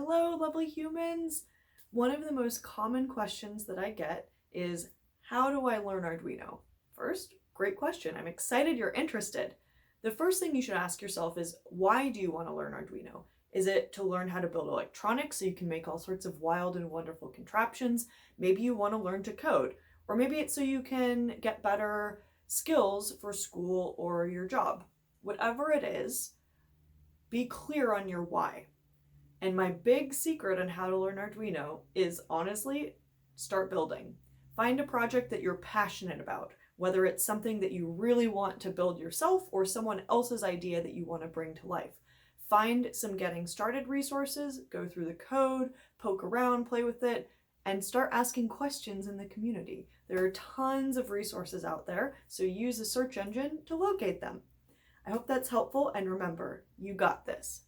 Hello, lovely humans! One of the most common questions that I get is, how do I learn Arduino? First, great question. I'm excited you're interested. The first thing you should ask yourself is, why do you want to learn Arduino? Is it to learn how to build electronics so you can make all sorts of wild and wonderful contraptions? Maybe you want to learn to code, or maybe it's so you can get better skills for school or your job. Whatever it is, be clear on your why. And my big secret on how to learn Arduino is, honestly, start building. Find a project that you're passionate about, whether it's something that you really want to build yourself or someone else's idea that you want to bring to life. Find some getting started resources, go through the code, poke around, play with it, and start asking questions in the community. There are tons of resources out there, so use a search engine to locate them. I hope that's helpful, and remember, you got this.